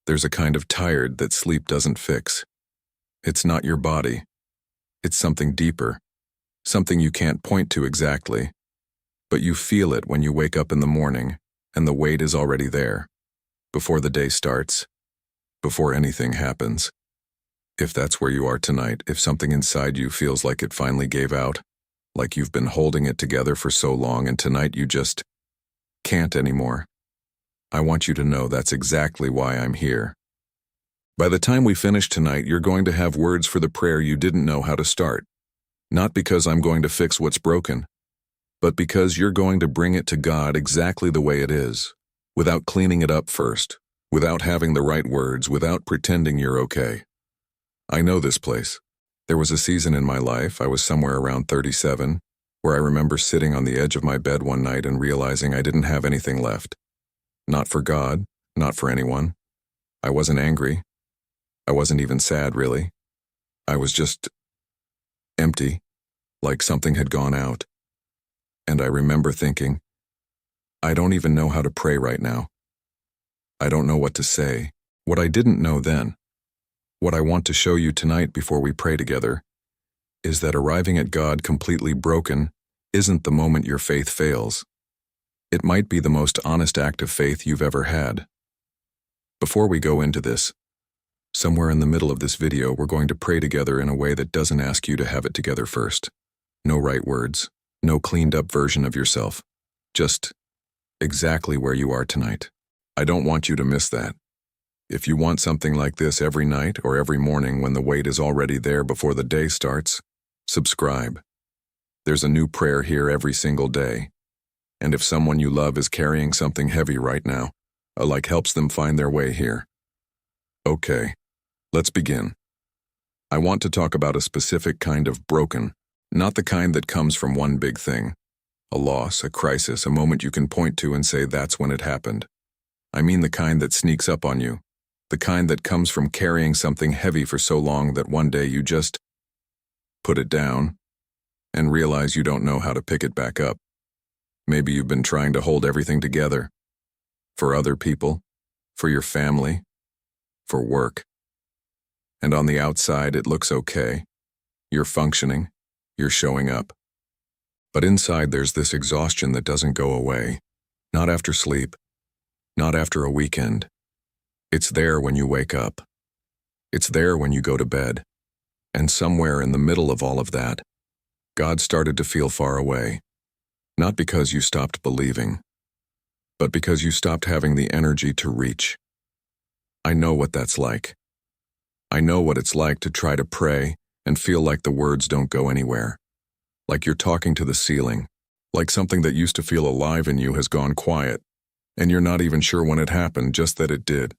There's a kind of tired that sleep doesn't fix. It's not your body. It's something deeper, something you can't point to exactly, but you feel it when you wake up in the morning and the weight is already there, before the day starts, before anything happens. If that's where you are tonight, if something inside you feels like it finally gave out, like you've been holding it together for so long and tonight you just can't anymore, I want you to know that's exactly why I'm here. By the time we finish tonight, you're going to have words for the prayer you didn't know how to start. Not because I'm going to fix what's broken, but because you're going to bring it to God exactly the way it is, without cleaning it up first, without having the right words, without pretending you're okay. I know this place. There was a season in my life, I was somewhere around 37, where I remember sitting on the edge of my bed one night and realizing I didn't have anything left. Not for God, not for anyone. I wasn't angry. I wasn't even sad, really. I was just empty, like something had gone out. And I remember thinking, I don't even know how to pray right now. I don't know what to say. What I didn't know then, what I want to show you tonight before we pray together, is that arriving at God completely broken isn't the moment your faith fails. It might be the most honest act of faith you've ever had. Before we go into this, somewhere in the middle of this video, we're going to pray together in a way that doesn't ask you to have it together first. No right words, no cleaned up version of yourself. Just exactly where you are tonight. I don't want you to miss that. If you want something like this every night or every morning when the weight is already there before the day starts, subscribe. There's a new prayer here every single day. And if someone you love is carrying something heavy right now, a like helps them find their way here. Okay, let's begin. I want to talk about a specific kind of broken, not the kind that comes from one big thing. A loss, a crisis, a moment you can point to and say that's when it happened. I mean the kind that sneaks up on you. The kind that comes from carrying something heavy for so long that one day you just put it down and realize you don't know how to pick it back up. Maybe you've been trying to hold everything together. For other people, for your family, for work. And on the outside it looks okay. You're functioning, you're showing up. But inside there's this exhaustion that doesn't go away. Not after sleep, not after a weekend. It's there when you wake up. It's there when you go to bed. And somewhere in the middle of all of that, God started to feel far away. Not because you stopped believing, but because you stopped having the energy to reach. I know what that's like. I know what it's like to try to pray and feel like the words don't go anywhere. Like you're talking to the ceiling. Like something that used to feel alive in you has gone quiet. And you're not even sure when it happened, just that it did.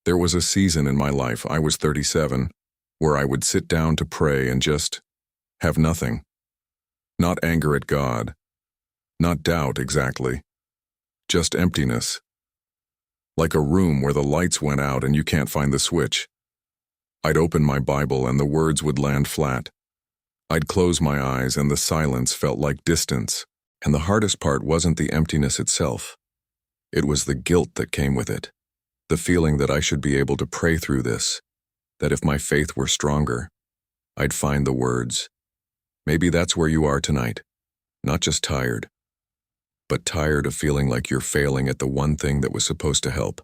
There was a season in my life, I was 37, where I would sit down to pray and just have nothing. Not anger at God. Not doubt, exactly. Just emptiness. Like a room where the lights went out and you can't find the switch. I'd open my Bible and the words would land flat. I'd close my eyes and the silence felt like distance. And the hardest part wasn't the emptiness itself. It was the guilt that came with it. The feeling that I should be able to pray through this. That if my faith were stronger, I'd find the words. Maybe that's where you are tonight. Not just tired, but tired of feeling like you're failing at the one thing that was supposed to help.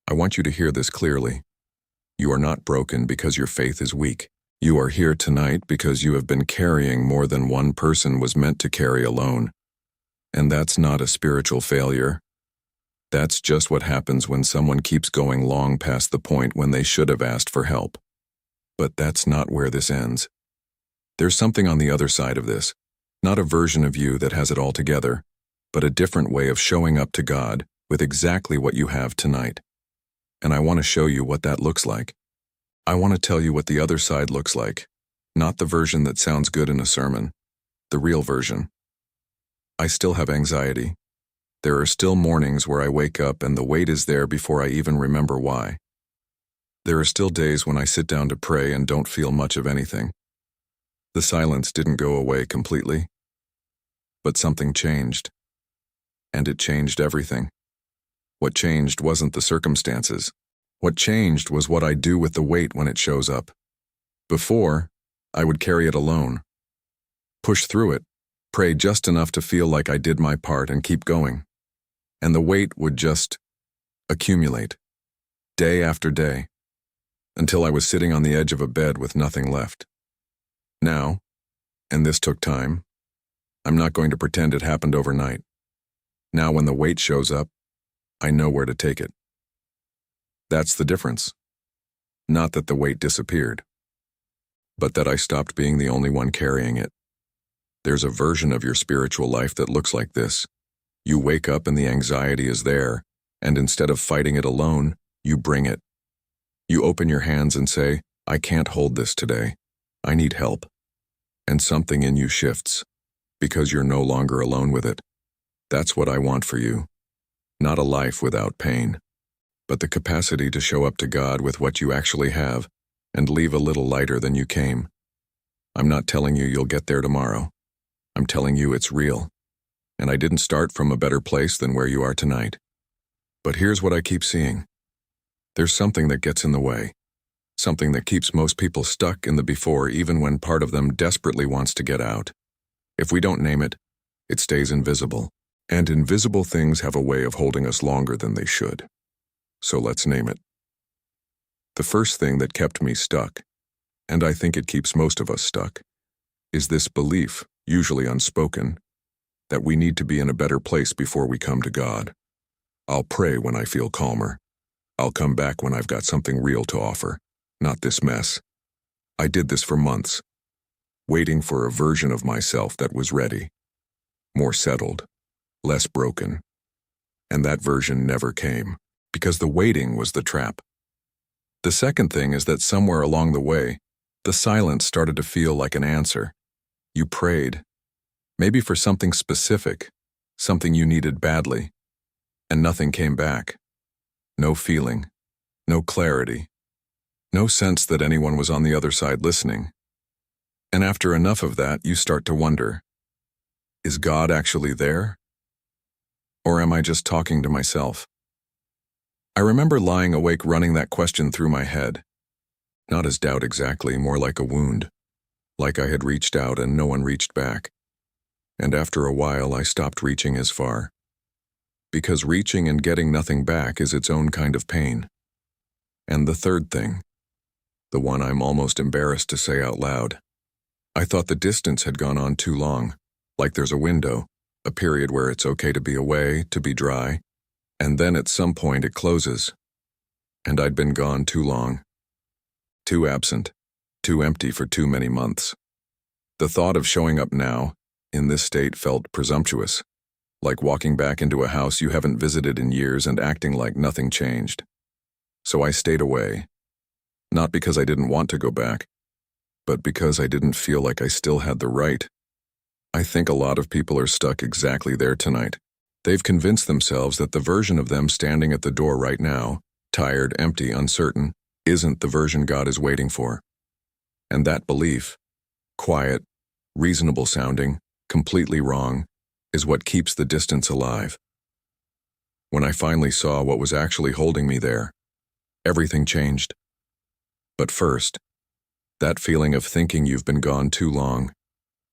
I want you to hear this clearly. You are not broken because your faith is weak. You are here tonight because you have been carrying more than one person was meant to carry alone. And that's not a spiritual failure. That's just what happens when someone keeps going long past the point when they should have asked for help. But that's not where this ends. There's something on the other side of this. Not a version of you that has it all together, but a different way of showing up to God with exactly what you have tonight. And I want to show you what that looks like. I want to tell you what the other side looks like, not the version that sounds good in a sermon, the real version. I still have anxiety. There are still mornings where I wake up and the weight is there before I even remember why. There are still days when I sit down to pray and don't feel much of anything. The silence didn't go away completely, but something changed. And it changed everything. What changed wasn't the circumstances. What changed was what I do with the weight when it shows up. Before, I would carry it alone, push through it, pray just enough to feel like I did my part and keep going. And the weight would just accumulate, day after day, until I was sitting on the edge of a bed with nothing left. Now, and this took time, I'm not going to pretend it happened overnight. Now when the weight shows up, I know where to take it. That's the difference. Not that the weight disappeared, but that I stopped being the only one carrying it. There's a version of your spiritual life that looks like this. You wake up and the anxiety is there, and instead of fighting it alone, you bring it. You open your hands and say, I can't hold this today. I need help. And something in you shifts, because you're no longer alone with it. That's what I want for you. Not a life without pain, but the capacity to show up to God with what you actually have and leave a little lighter than you came. I'm not telling you you'll get there tomorrow. I'm telling you it's real. And I didn't start from a better place than where you are tonight. But here's what I keep seeing. There's something that gets in the way. Something that keeps most people stuck in the before even when part of them desperately wants to get out. If we don't name it, it stays invisible. And invisible things have a way of holding us longer than they should. So let's name it. The first thing that kept me stuck, and I think it keeps most of us stuck, is this belief, usually unspoken, that we need to be in a better place before we come to God. I'll pray when I feel calmer. I'll come back when I've got something real to offer, not this mess. I did this for months, waiting for a version of myself that was ready, more settled, less broken. And that version never came, because the waiting was the trap. The second thing is that somewhere along the way, the silence started to feel like an answer. You prayed, maybe for something specific, something you needed badly, and nothing came back. No feeling, no clarity, no sense that anyone was on the other side listening. And after enough of that, you start to wonder, is God actually there? Or am I just talking to myself? I remember lying awake running that question through my head. Not as doubt exactly, more like a wound. Like I had reached out and no one reached back. And after a while, I stopped reaching as far. Because reaching and getting nothing back is its own kind of pain. And the third thing, the one I'm almost embarrassed to say out loud, I thought the distance had gone on too long, like there's a window, a period where it's okay to be away, to be dry, and then at some point it closes. And I'd been gone too long. Too absent, too empty for too many months. The thought of showing up now, in this state, felt presumptuous, like walking back into a house you haven't visited in years and acting like nothing changed. So I stayed away, not because I didn't want to go back, but because I didn't feel like I still had the right. I think a lot of people are stuck exactly there tonight. They've convinced themselves that the version of them standing at the door right now, tired, empty, uncertain, isn't the version God is waiting for. And that belief, quiet, reasonable sounding, completely wrong, is what keeps the distance alive. When I finally saw what was actually holding me there, everything changed. But first, that feeling of thinking you've been gone too long,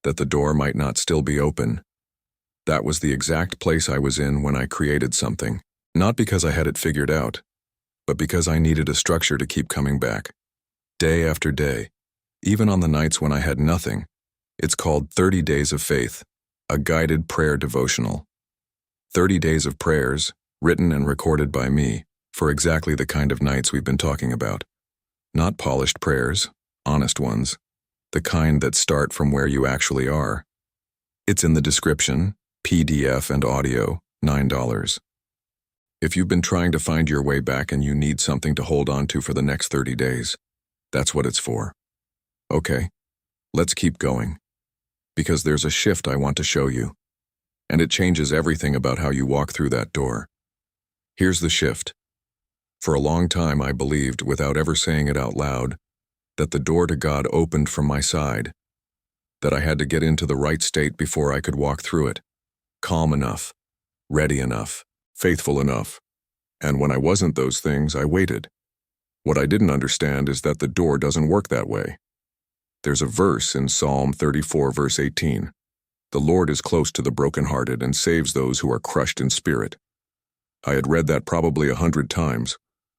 that the door might not still be open, that was the exact place I was in when I created something, not because I had it figured out, but because I needed a structure to keep coming back. Day after day, even on the nights when I had nothing. It's called 30 Days of Faith, a guided prayer devotional. 30 days of prayers, written and recorded by me, for exactly the kind of nights we've been talking about. Not polished prayers, honest ones, the kind that start from where you actually are. It's in the description, PDF and audio, $9. If you've been trying to find your way back and you need something to hold on to for the next 30 days, that's what it's for. Okay, let's keep going. Because there's a shift I want to show you, and it changes everything about how you walk through that door. Here's the shift. For a long time I believed, without ever saying it out loud, that the door to God opened from my side, that I had to get into the right state before I could walk through it, calm enough, ready enough, faithful enough. And when I wasn't those things, I waited. What I didn't understand is that the door doesn't work that way. There's a verse in Psalm 34, verse 18. The Lord is close to the brokenhearted and saves those who are crushed in spirit. I had read that probably 100 times,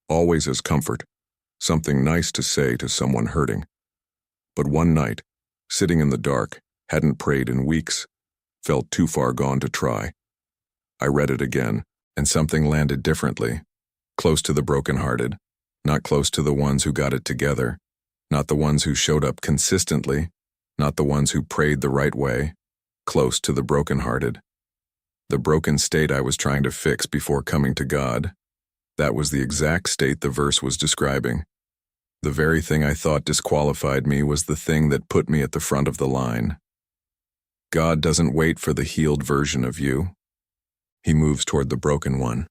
always as comfort, something nice to say to someone hurting. But one night, sitting in the dark, hadn't prayed in weeks, felt too far gone to try. I read it again, and something landed differently. Close to the brokenhearted, not close to the ones who got it together, not the ones who showed up consistently, not the ones who prayed the right way, close to the brokenhearted. The broken state I was trying to fix before coming to God. That was the exact state the verse was describing. The very thing I thought disqualified me was the thing that put me at the front of the line. God doesn't wait for the healed version of you. He moves toward the broken one.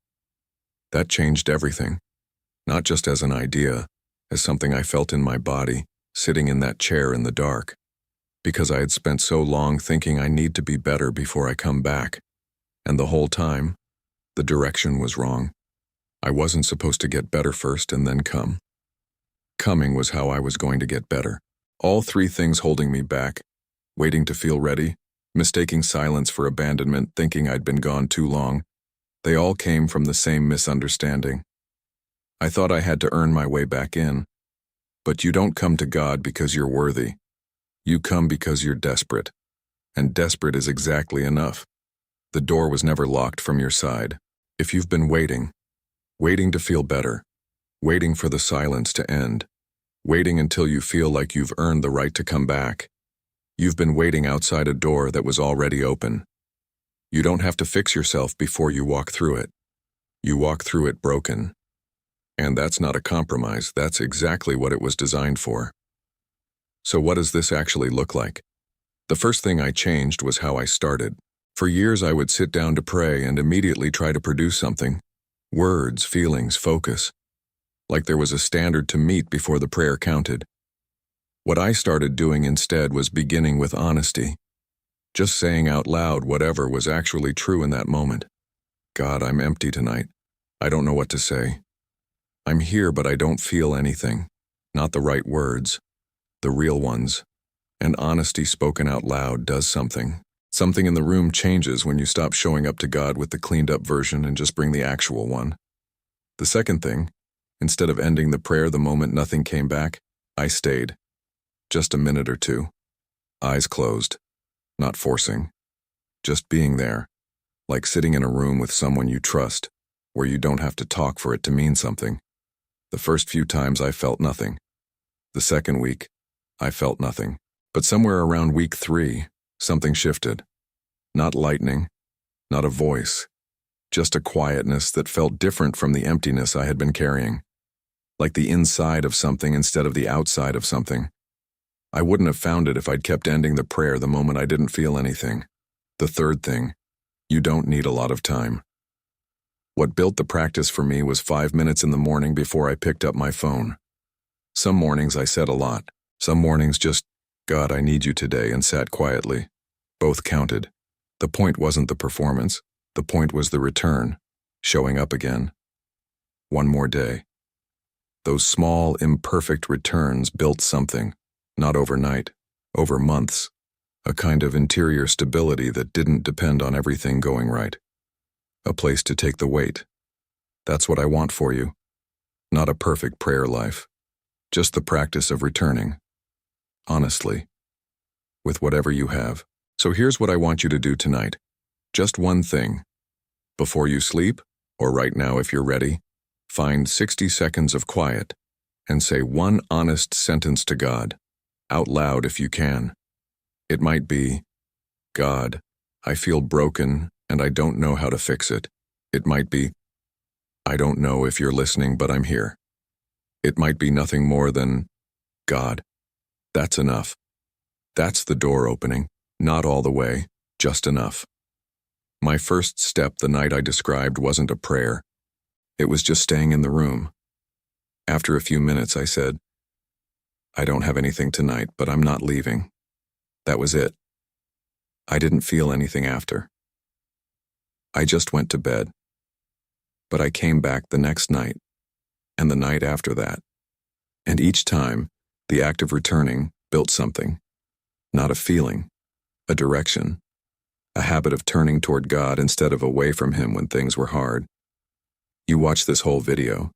That changed everything, not just as an idea, as something I felt in my body, sitting in that chair in the dark, because I had spent so long thinking I need to be better before I come back. And the whole time, the direction was wrong. I wasn't supposed to get better first and then come. Coming was how I was going to get better. All three things holding me back: waiting to feel ready, mistaking silence for abandonment, thinking I'd been gone too long. They all came from the same misunderstanding. I thought I had to earn my way back in. But you don't come to God because you're worthy. You come because you're desperate. And desperate is exactly enough. The door was never locked from your side. If you've been waiting to feel better, waiting for the silence to end, waiting until you feel like you've earned the right to come back, you've been waiting outside a door that was already open. You don't have to fix yourself before you walk through it. You walk through it broken. And that's not a compromise, that's exactly what it was designed for. So what does this actually look like? The first thing I changed was how I started. For years I would sit down to pray and immediately try to produce something. Words, feelings, focus. Like there was a standard to meet before the prayer counted. What I started doing instead was beginning with honesty. Just saying out loud whatever was actually true in that moment. God, I'm empty tonight. I don't know what to say. I'm here, but I don't feel anything. Not the right words. The real ones. And honesty spoken out loud does something. Something in the room changes when you stop showing up to God with the cleaned up version and just bring the actual one. The second thing, instead of ending the prayer the moment nothing came back, I stayed. Just a minute or two. Eyes closed. Not forcing. Just being there. Like sitting in a room with someone you trust, where you don't have to talk for it to mean something. The first few times I felt nothing. The second week, I felt nothing. But somewhere around week 3, something shifted. Not lightning, not a voice, just a quietness that felt different from the emptiness I had been carrying. Like the inside of something instead of the outside of something. I wouldn't have found it if I'd kept ending the prayer the moment I didn't feel anything. The third thing, you don't need a lot of time. What built the practice for me was 5 minutes in the morning before I picked up my phone. Some mornings I said a lot. Some mornings just, God, I need you today, and sat quietly. Both counted. The point wasn't the performance. The point was the return, showing up again. One more day. Those small, imperfect returns built something, not overnight, over months, a kind of interior stability that didn't depend on everything going right. A place to take the weight. That's what I want for you. Not a perfect prayer life, just the practice of returning. Honestly, with whatever you have. So here's what I want you to do tonight. Just one thing. Before you sleep, or right now if you're ready, find 60 seconds of quiet and say one honest sentence to God, out loud if you can. It might be, God, I feel broken and I don't know how to fix it. It might be, I don't know if you're listening, but I'm here. It might be nothing more than, God, that's enough. That's the door opening, not all the way, just enough. My first step the night I described wasn't a prayer. It was just staying in the room. After a few minutes, I said, I don't have anything tonight, but I'm not leaving. That was it. I didn't feel anything after. I just went to bed. But I came back the next night, and the night after that, And each time, the act of returning built something. Not a feeling, a direction. A habit of turning toward God instead of away from Him when things were hard. You watched this whole video.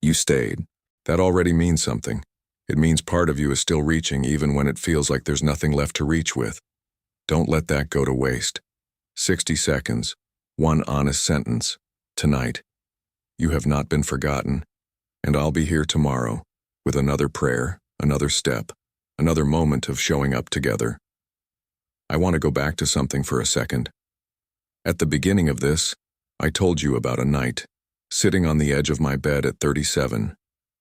You stayed. That already means something. It means part of you is still reaching even when it feels like there's nothing left to reach with. Don't let that go to waste. 60 seconds, one honest sentence. Tonight, you have not been forgotten, and I'll be here tomorrow with another prayer, another step, another moment of showing up together. I want to go back to something for a second. At the beginning of this, I told you about a night, sitting on the edge of my bed at 37,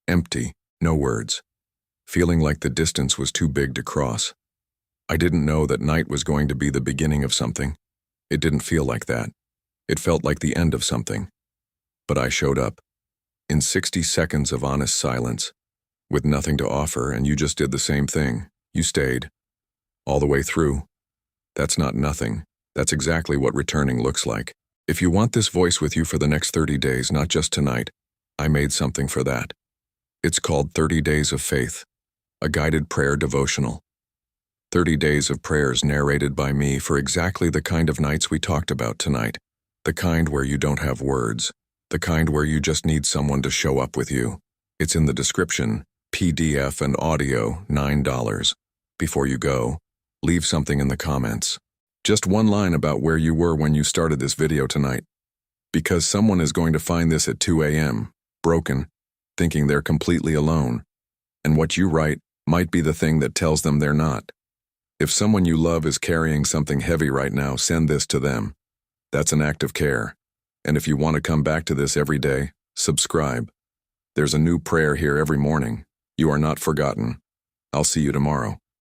empty, no words, feeling like the distance was too big to cross. I didn't know that night was going to be the beginning of something. It didn't feel like that. It felt like the end of something. But I showed up, in 60 seconds of honest silence, with nothing to offer, and you just did the same thing. You stayed, all the way through. That's not nothing. That's exactly what returning looks like. If you want this voice with you for the next 30 days, not just tonight, I made something for that. It's called 30 Days of Faith, a guided prayer devotional. 30 days of prayers narrated by me for exactly the kind of nights we talked about tonight. The kind where you don't have words. The kind where you just need someone to show up with you. It's in the description, PDF and audio, $9. Before you go, leave something in the comments. Just one line about where you were when you started this video tonight. Because someone is going to find this at 2 a.m., broken, thinking they're completely alone. And what you write might be the thing that tells them they're not. If someone you love is carrying something heavy right now, send this to them. That's an act of care. And if you want to come back to this every day, subscribe. There's a new prayer here every morning. You are not forgotten. I'll see you tomorrow.